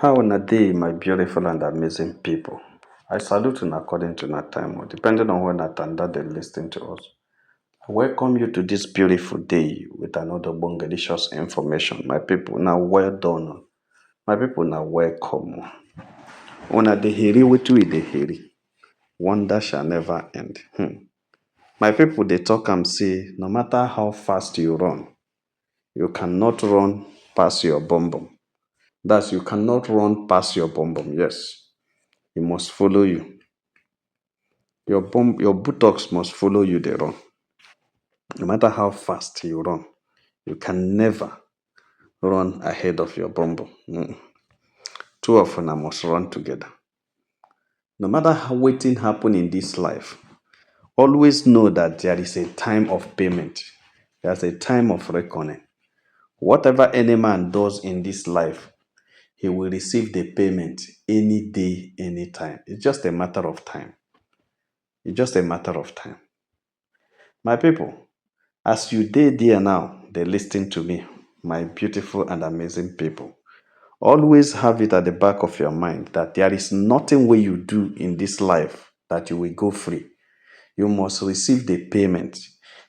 How una day, my beautiful and amazing people? I salute you according to that time, or depending on when that and that they listen to us. I welcome you to this beautiful day with another bongalicious information. My people, now well done. My people, now welcome. Una de heri wetu we de heri. Wonder shall never end. My people, they talk and say, no matter how fast you run, you cannot run past your bum bum. That's you cannot run past your bum bum. Yes, it must follow you. Your buttocks must follow you they run. No matter how fast you run, you can never run ahead of your bum bum. Two of them must run together. No matter how waiting happen in this life, always know that there is a time of payment. There's a time of reckoning. Whatever any man does in this life, he will receive the payment any day, any time. It's just a matter of time. It's just a matter of time. My people, as you did there now, they listen to me, my beautiful and amazing people. Always have it at the back of your mind that there is nothing way you do in this life that you will go free. You must receive the payment.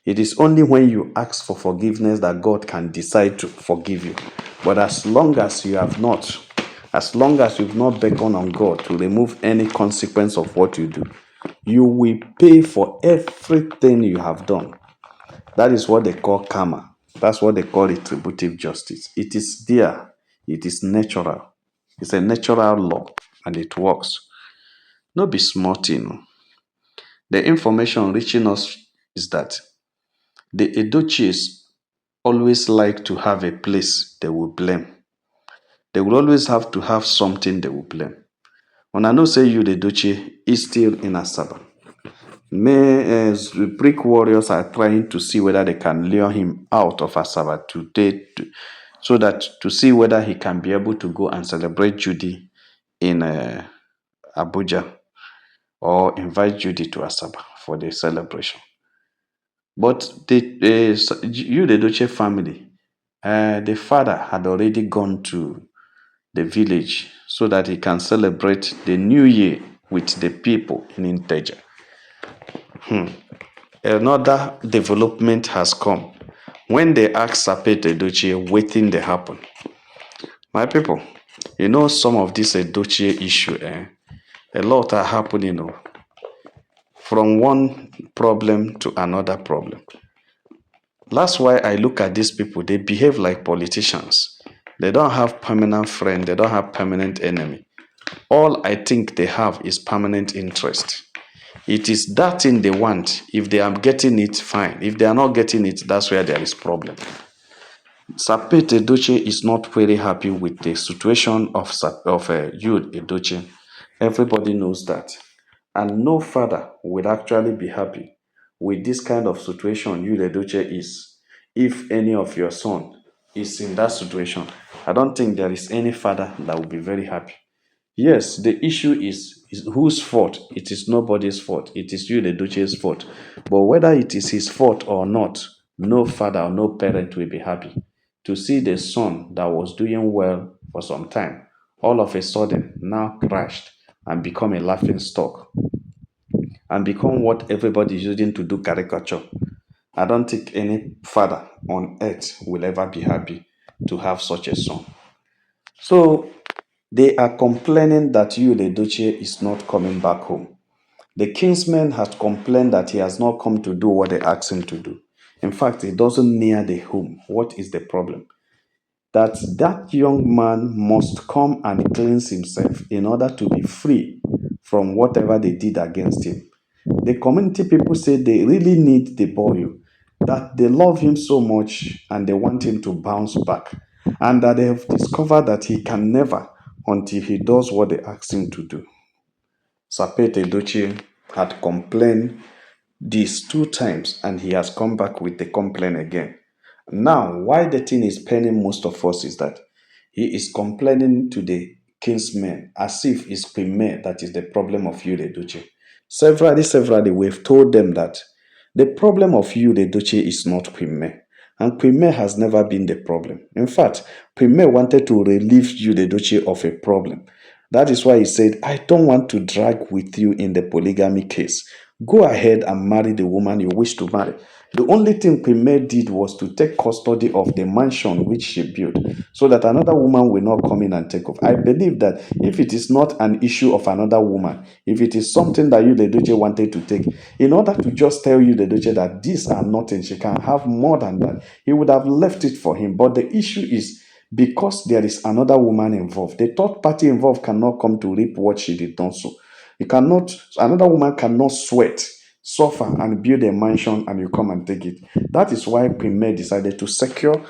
It is only when you ask for forgiveness that God can decide to forgive you. But as long as you have not, as long as you've not beckoned on God to remove any consequence of what you do, you will pay for everything you have done. That is what they call karma. That's what they call retributive justice. It is there. It is natural. It's a natural law and it works. No be small thing. The information reaching us is that the Edochies always like to have a place they will blame. They will always have to have something they will blame. When I know say you, the Edochie, is still in Asaba. Brick warriors are trying to see whether they can lure him out of Asaba today, so that to see whether he can be able to go and celebrate Judy in Abuja, or invite Judy to Asaba for the celebration. But you, the Doche family, the father had already gone to the village so that he can celebrate the new year with the people in Inteja. Another development has come. When they asked Sapet Edochie waiting they happen. My people, you know some of this Edochie issue, a lot are happening from one problem to another problem. That's why I look at these people, they behave like politicians. They don't have permanent friend, they don't have permanent enemy. All I think they have is permanent interest. It is that thing they want. If they are getting it, fine. If they are not getting it, that's where there is problem. Sapet Edochie is not very happy with the situation of Yule Edochie. Everybody knows that. And no father will actually be happy with this kind of situation Yule Edochie is. If any of your son is in that situation, I don't think there is any father that will be very happy. Yes, the issue is whose fault? It is nobody's fault. It is you, the Duce's fault. But whether it is his fault or not, no father or no parent will be happy to see the son that was doing well for some time, all of a sudden now crashed and become a laughing stock and become what everybody is using to do caricature. I don't think any father on earth will ever be happy to have such a son. So they are complaining that Yule Edochie is not coming back home. The kinsman has complained that he has not come to do what they asked him to do. In fact, he doesn't near the home. What is the problem? That young man must come and cleanse himself in order to be free from whatever they did against him. The community people say they really need the boy, that they love him so much and they want him to bounce back, and that they have discovered that he can never until he does what they ask him to do. Sapet Edochie had complained this two times and he has come back with the complaint again. Now, why the thing is paining most of us is that he is complaining to the kinsmen as if it's Queen May that is the problem of Yule Edochie. Severally, we've told them that the problem of Yule Edochie is not Queen May. And Queen May has never been the problem. In fact, Queen May wanted to relieve you, the Edochie, of a problem. That is why he said, I don't want to drag with you in the polygamy case. Go ahead and marry the woman you wish to marry. The only thing Queen May did was to take custody of the mansion which she built so that another woman will not come in and take off. I believe that if it is not an issue of another woman, if it is something that you, the Edochie, wanted to take, in order to just tell you, the Edochie, that these are nothing, she can have more than that, he would have left it for him. But the issue is, because there is another woman involved, the third party involved cannot come to reap what she did not sow. You cannot, another woman cannot sweat, suffer, and build a mansion and you come and take it. That is why Queen May decided to secure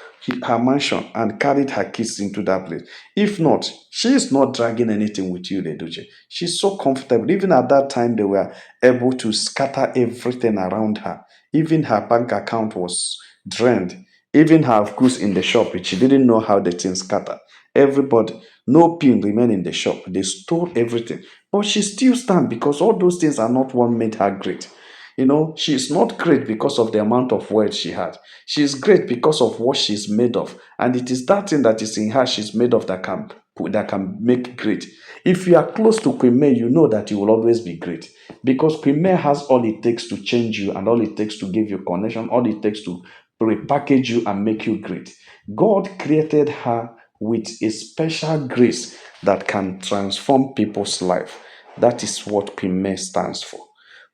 her mansion and carried her kids into that place. If not, she is not dragging anything with you, Edochie. She's so comfortable. Even at that time, they were able to scatter everything around her. Even her bank account was drained. Even her goods in the shop, she didn't know how the thing scattered. Everybody, no pin remained in the shop. They stole everything. But she still stand because all those things are not what made her great. You know, she is not great because of the amount of wealth she had. She is great because of what she's made of. And it is that thing that is in her she's made of that can make great. If you are close to Queen May, you know that you will always be great. Because Queen May has all it takes to change you and all it takes to give you connection, all it takes to repackage you and make you great. God created her with a special grace that can transform people's life. That is what Queen May stands for.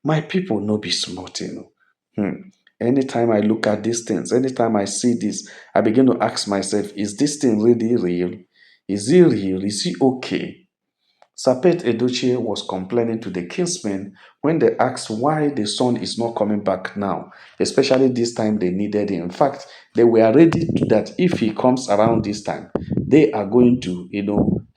My people no be small thing. Anytime I look at these things, anytime I see this, I begin to ask myself, is this thing really real? Is he real? Is he okay? Sapet Edochie was complaining to the kinsmen when they asked why the son is not coming back now, especially this time they needed him. In fact, they were ready to that if he comes around this time, they are going to,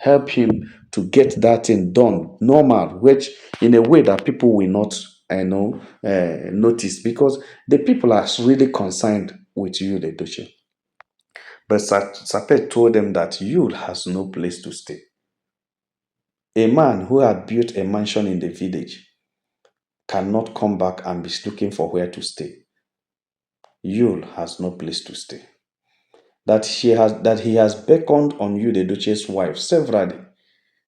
help him to get that thing done normal, which in a way that people will not, notice because the people are really concerned with you, Edochie. But Sapet told them that Yule has no place to stay. A man who had built a mansion in the village cannot come back and be looking for where to stay. Yule has no place to stay. That he has beckoned on you, the Duchess' wife, severally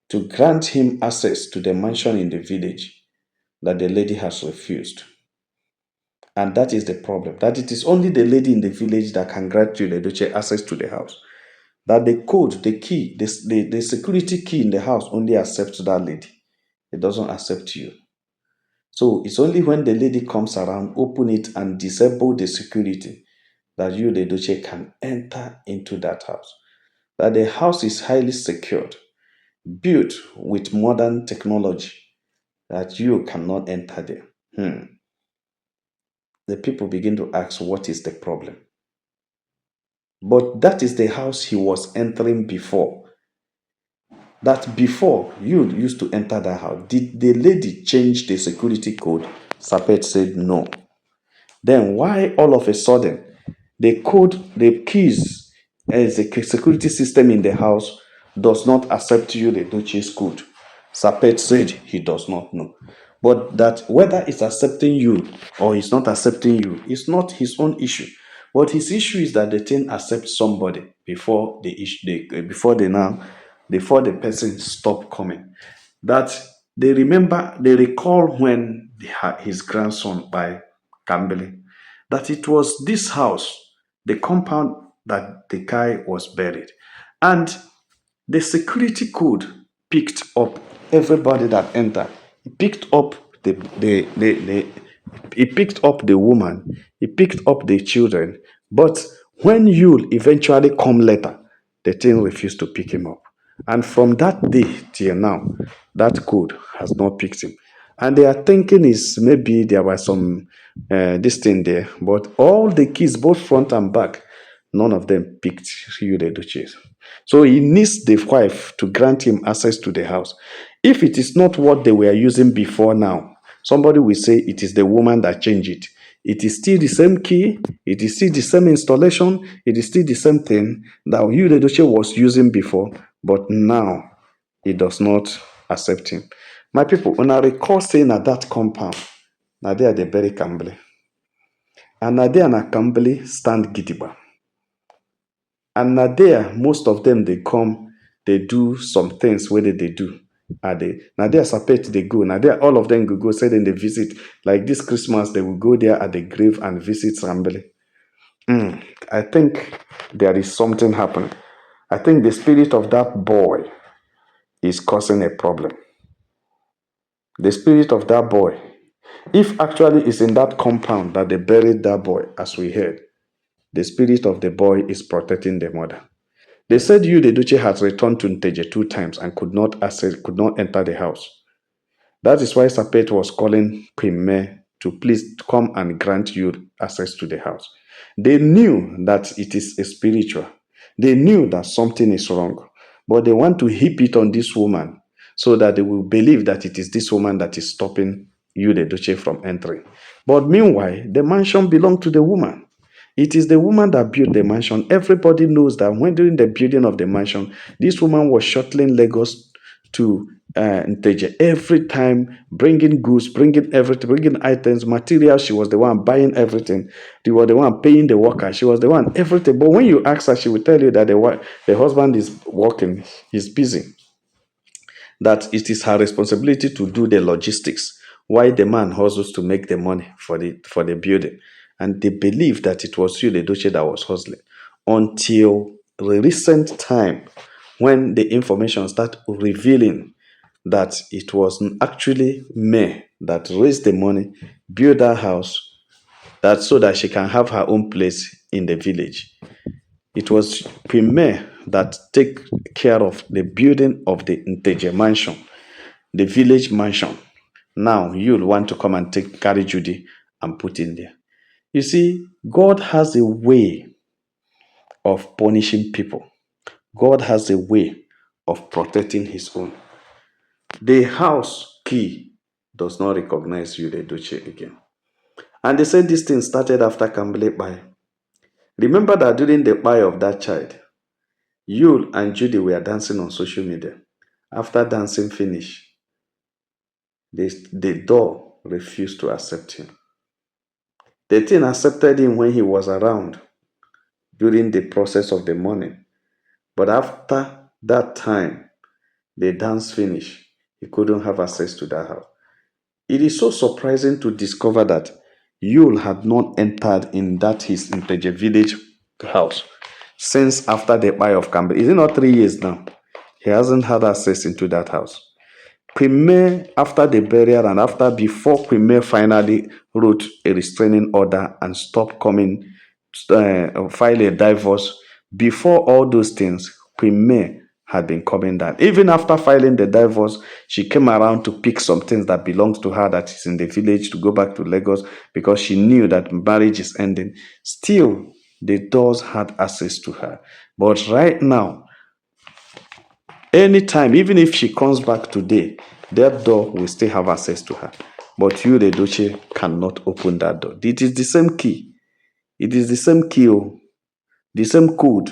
to grant him access to the mansion in the village, that the lady has refused. And that is the problem. That it is only the lady in the village that can grant you, the Duchess, access to the house. That the code, the key, the security key in the house only accepts that lady. It doesn't accept you. So it's only when the lady comes around, open it and disable the security, that you, the Edochie, can enter into that house. That the house is highly secured, built with modern technology, that you cannot enter there. The people begin to ask, what is the problem? But that is the house he was entering before. That before you used to enter that house, did the lady change the security code? Sapet said no. Then why all of a sudden the code, the keys, as a security system in the house does not accept you, the Duchess code? Sapet said he does not know. But that whether it's accepting you or it's not accepting you is not his own issue. But his issue is that the thing accepts somebody before the issue, before the person stop coming. That they recall when his grandson by Campbell, that it was this house, the compound that the guy was buried. And the security code picked up everybody that entered. It picked up it picked up the woman, it picked up the children. But when Yule eventually come later, the thing refused to pick him up. And from that day till now, that code has not picked him. And they are thinking is maybe there was some this thing there, but all the keys, both front and back, none of them picked Hugh the Duchess. So he needs the wife to grant him access to the house. If it is not what they were using before now, somebody will say it is the woman that changed it. It is still the same key, it is still the same installation, it is still the same thing that Hugh the Duchess was using before, but now he does not accept him. My people, when I recall saying at that compound, now they are the bury Campbell. And na there na Kambili stand gidigba. And na there most of them they come, they do some things where they do. Now there Sapet they go. Now there all of them go say then they visit. Like this Christmas, they will go there at the grave and visit Sambeli. I think there is something happening. I think the spirit of that boy is causing a problem. The spirit of that boy, if actually is in that compound that they buried that boy, as we heard, the spirit of the boy is protecting the mother. They said Yule Edochie has returned to Nteje 2 times and could not enter the house. That is why Sapet was calling Premier to please come and grant you access to the house. They knew that it is a spiritual. They knew that something is wrong, but they want to heap it on this woman so that they will believe that it is this woman that is stopping Yule Edochie from entering. But meanwhile, the mansion belonged to the woman. It is the woman that built the mansion. Everybody knows that when during the building of the mansion, this woman was shuttling Lagos to Nteje every time, bringing goods, bringing everything, bringing items, materials. She was the one buying everything. She was the one paying the worker. She was the one everything. But when you ask her, she will tell you that the husband is working, he's busy, that it is her responsibility to do the logistics, why the man hustles to make the money for the building. And they believe that it was Yule Edochie that was hustling until the recent time when the information started revealing that it was actually May that raised the money, built that house, that so that she can have her own place in the village. It was Premier that take care of the building of the Nteje mansion, the village mansion. Now you'll want to come and carry Judy and put in there. You see, God has a way of punishing people. God has a way of protecting his own. The house key does not recognize Yule Edochie again. And they said this thing started after Kambili Bai. Remember that during the Bai of that child, Yule and Judy were dancing on social media. After dancing finish, the door refused to accept him. The thing accepted him when he was around during the process of the morning. But after that time, the dance finished, he couldn't have access to that house. It is so surprising to discover that Yule had not entered in that his Nteje village house since after the buy of Campbell. Is it not 3 years now? He hasn't had access into that house. Premier, after the burial and before Premier finally wrote a restraining order and stopped coming, file a divorce, before all those things, Premier had been coming down. Even after filing the divorce, she came around to pick some things that belongs to her that is in the village to go back to Lagos because she knew that marriage is ending. Still, the doors had access to her. But right now, anytime, even if she comes back today, that door will still have access to her. But you, the Edochie, cannot open that door. It is the same key. It is the same key, the same code,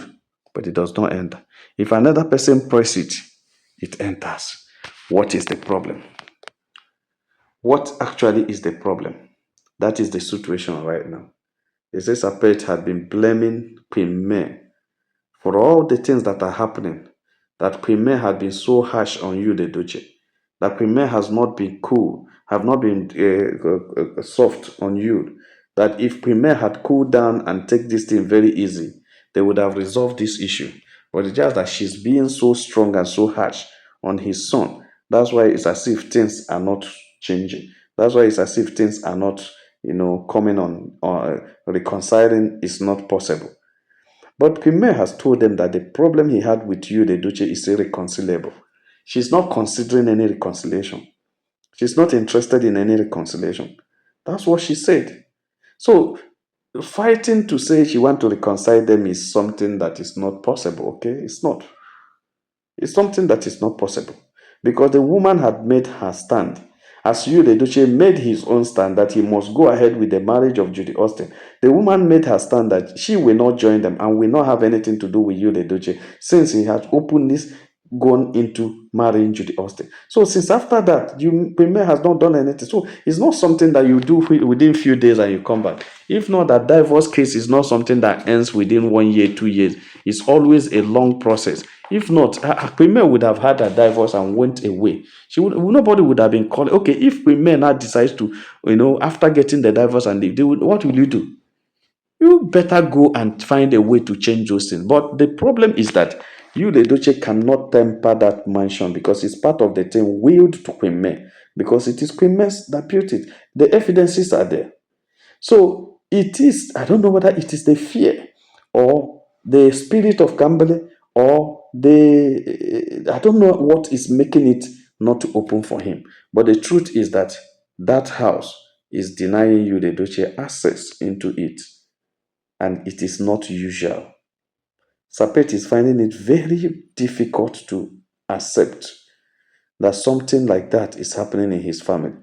but it does not enter. If another person press it, it enters. What is the problem? What actually is the problem? That is the situation right now. They say Sapet had been blaming Queen May for all the things that are happening, that Premier had been so harsh on you, the Edochie, that Premier has not been cool, have not been soft on you, that if Premier had cooled down and take this thing very easy, they would have resolved this issue. But it's just that she's being so strong and so harsh on his son. That's why it's as if things are not changing. That's why it's as if things are not, coming on, reconciling is not possible. But Premier has told them that the problem he had with you, the Edochie, is irreconcilable. She's not considering any reconciliation. She's not interested in any reconciliation. That's what she said. So, fighting to say she wants to reconcile them is something that is not possible, okay? It's not. It's something that is not possible. Because the woman had made her stand. As Yule Edochie made his own stand that he must go ahead with the marriage of Judy Austin, the woman made her stand that she will not join them and will not have anything to do with Yule Edochie since he had opened this. gone into marrying Judy Austin. So since after that, you Premier has not done anything. So it's not something that you do within few days and you come back. If not, that divorce case is not something that ends within 1 year, 2 years. It's always a long process. If not, Premier would have had a divorce and went away. Nobody would have been calling. Okay, if Premier now decides to, after getting the divorce and leave, what will you do? You better go and find a way to change those things. But the problem is that you, the Edochie, cannot temper that mansion because it's part of the thing willed to Queen May, because it is Queen May that built it. The evidences are there. So it is, I don't know whether it is the fear or the spirit of gambling or I don't know what is making it not to open for him. But the truth is that that house is denying you, the Edochie, access into it, and it is not usual. Sapet is finding it very difficult to accept that something like that is happening in his family,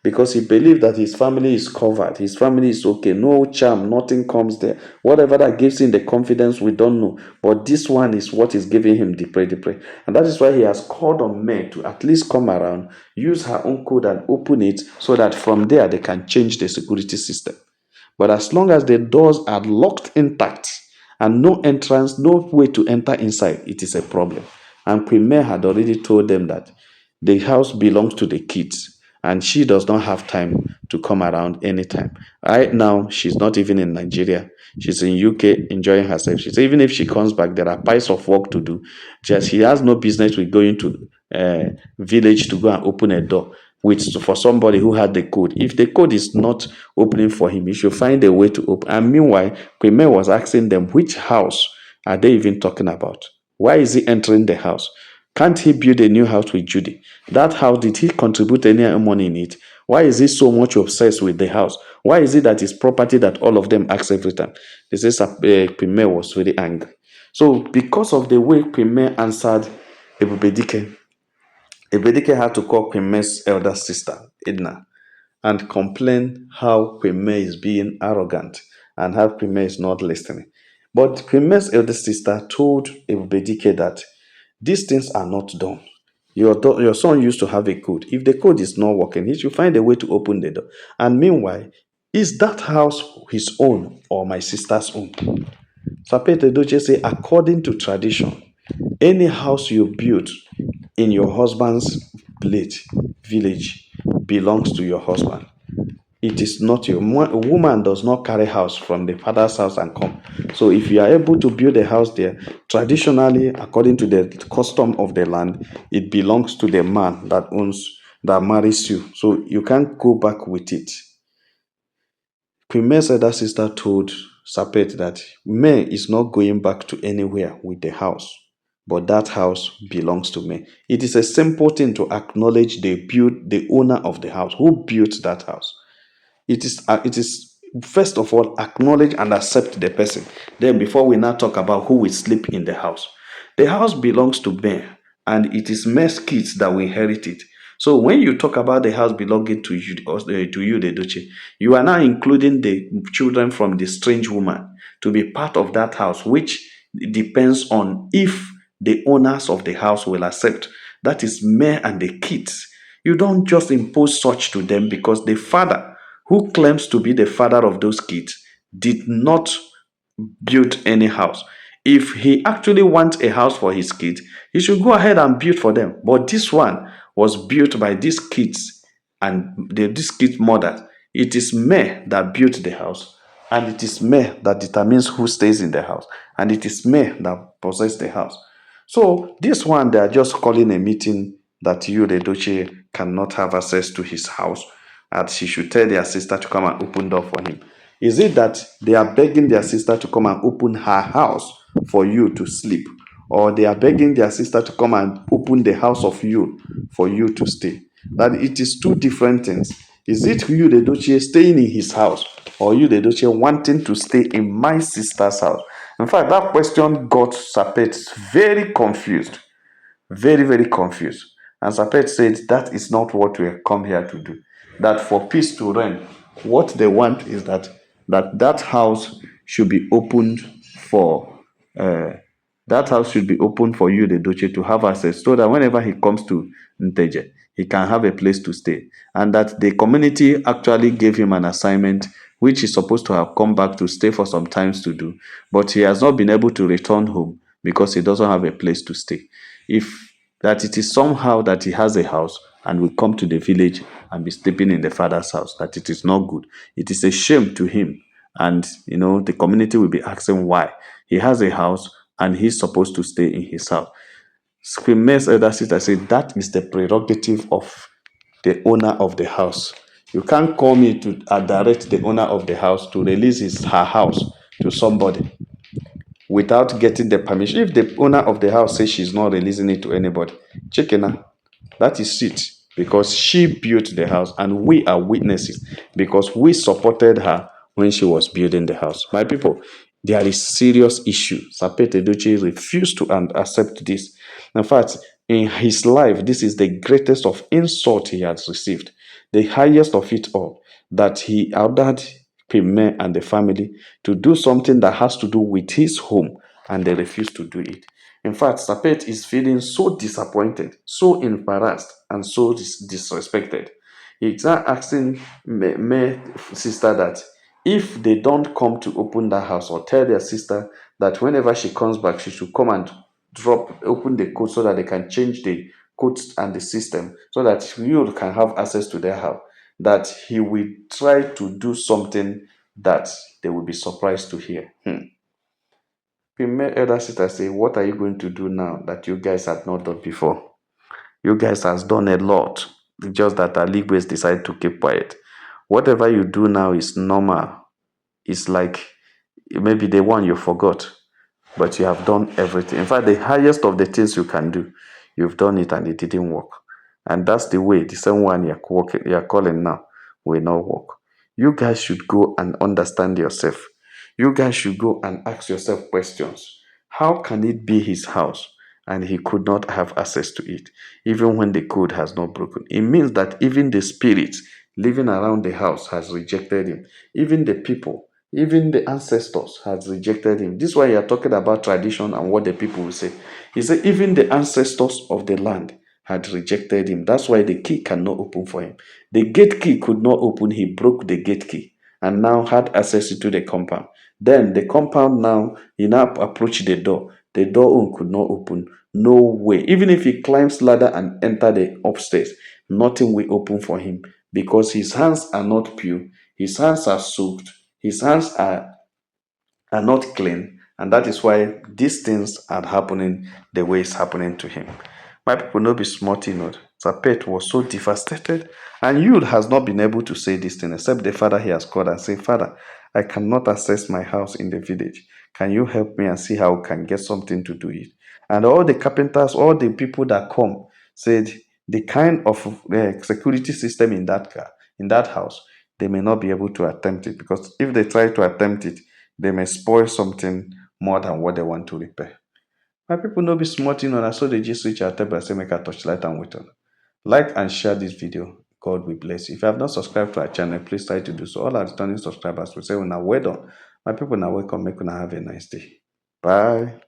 because he believes that his family is covered, his family is okay, no charm, nothing comes there. Whatever that gives him the confidence, we don't know. But this one is what is giving him the pray. And that is why he has called on men to at least come around, use her own code and open it so that from there they can change the security system. But as long as the doors are locked intact and no entrance, no way to enter inside, it is a problem. And Queen May had already told them that the house belongs to the kids and she does not have time to come around anytime. Right now, she's not even in Nigeria. She's in UK enjoying herself. She said even if she comes back, there are piles of work to do. Just she has no business with going to village to go and open a door for somebody who had the code. If the code is not opening for him, he should find a way to open. And meanwhile, Queen May was asking them, which house are they even talking about? Why is he entering the house? Can't he build a new house with Judy? That house, did he contribute any money in it? Why is he so much obsessed with the house? Why is it that it's property that all of them ask every time? They say Queen May was very angry. So because of the way Queen May answered Ebubedike, Ebedike had to call Queen May's elder sister, Edna, and complain how Queen May is being arrogant and how Queen May is not listening. But Queen May's elder sister told Ebedike that these things are not done. Your son used to have a code. If the code is not working, he should find a way to open the door. And meanwhile, is that house his own or my sister's own? Sapete Doche say, according to tradition, any house you build in your husband's village belongs to your husband. It is not your a woman does not carry house from the father's house and come. So if you are able to build a house there, traditionally, according to the custom of the land, it belongs to the man that marries you. So you can't go back with it. Queen May's elder sister told Sapet that May is not going back to anywhere with the house, but that house belongs to May. It is a simple thing to acknowledge the owner of the house, who built that house. It is first of all acknowledge and accept the person. Then before we now talk about who will sleep in the house. The house belongs to May, and it is May's kids that will inherit it. So when you talk about the house belonging to you, the Edochie, you are now including the children from the strange woman to be part of that house, which depends on if the owners of the house will accept. That is May and the kids. You don't just impose such to them because the father who claims to be the father of those kids did not build any house. If he actually wants a house for his kids, he should go ahead and build for them. But this one was built by these kids and these kids' mothers. It is May that built the house, and it is May that determines who stays in the house, and it is May that possesses the house. So this one, they are just calling a meeting that you, the Edochie, cannot have access to his house, and she should tell their sister to come and open door for him. Is it that they are begging their sister to come and open her house for you to sleep? Or they are begging their sister to come and open the house of you for you to stay? That it is two different things. Is it you, the Edochie, staying in his house, or you, the Edochie, wanting to stay in my sister's house? In fact, that question got Sapet very confused. Very, very confused. And Sapet said that is not what we have come here to do. That for peace to reign, what they want is that house should be opened for That house should be open for you, the Doche, to have access so that whenever he comes to Nteje, he can have a place to stay. And that the community actually gave him an assignment which he's supposed to have come back to stay for some times to do. But he has not been able to return home because he doesn't have a place to stay. If that it is somehow that he has a house and will come to the village and be sleeping in the father's house, that it is not good. It is a shame to him. And the community will be asking why. He has a house and he's supposed to stay in his house. Queen May's elder sister said that is the prerogative of the owner of the house. You can't call me to direct the owner of the house to release her house to somebody without getting the permission. If the owner of the house says she's not releasing it to anybody, chicken her. That is it. Because she built the house and we are witnesses because we supported her when she was building the house. My people, there is serious issue. Sapet Edochie refused to accept this. In fact, in his life, this is the greatest of insult he has received. The highest of it all, that he ordered Pime and the family to do something that has to do with his home, and they refused to do it. In fact, Sapet is feeling so disappointed, so embarrassed, and so disrespected. He's now asking May sister that if they don't come to open that house or tell their sister that whenever she comes back, she should come and open the code so that they can change the codes and the system so that you can have access to their house. That he will try to do something that they will be surprised to hear. Premier elder sister say, what are you going to do now that you guys had not done before? You guys has done a lot. It's just that Aligways decided to keep quiet. Whatever you do now is normal. It's like maybe the one you forgot, but you have done everything. In fact, the highest of the things you can do, you've done it and it didn't work. And that's the way the same one you're calling now will not work. You guys should go and understand yourself. You guys should go and ask yourself questions. How can it be his house and he could not have access to it, even when the code has not broken? It means that even the spirits living around the house has rejected him. Even the people, even the ancestors has rejected him. This is why you are talking about tradition and what the people will say. He said even the ancestors of the land had rejected him. That's why the key cannot open for him. The gate key could not open. He broke the gate key and now had access to the compound. Then the compound now, he now approached the door. The door could not open. No way. Even if he climbs ladder and enter the upstairs, nothing will open for him because his hands are not pure. His hands are soaked. His hands are not clean, and that is why these things are happening the way it's happening to him. My people no be smart, Zapet was so devastated, and Yule has not been able to say this thing except the father he has called and say, Father, I cannot access my house in the village. Can you help me and see how I can get something to do it? And all the carpenters, all the people that come said the kind of security system in that house, they may not be able to attempt it because if they try to attempt it, they may spoil something more than what they want to repair. My people no be smart, I saw the gist reach our table, I say make a touchlight and wait on. Like and share this video. God will bless you. If you have not subscribed to our channel, please try to do so. All our returning subscribers will say, well, now well done. My people now welcome. Make una have a nice day. Bye.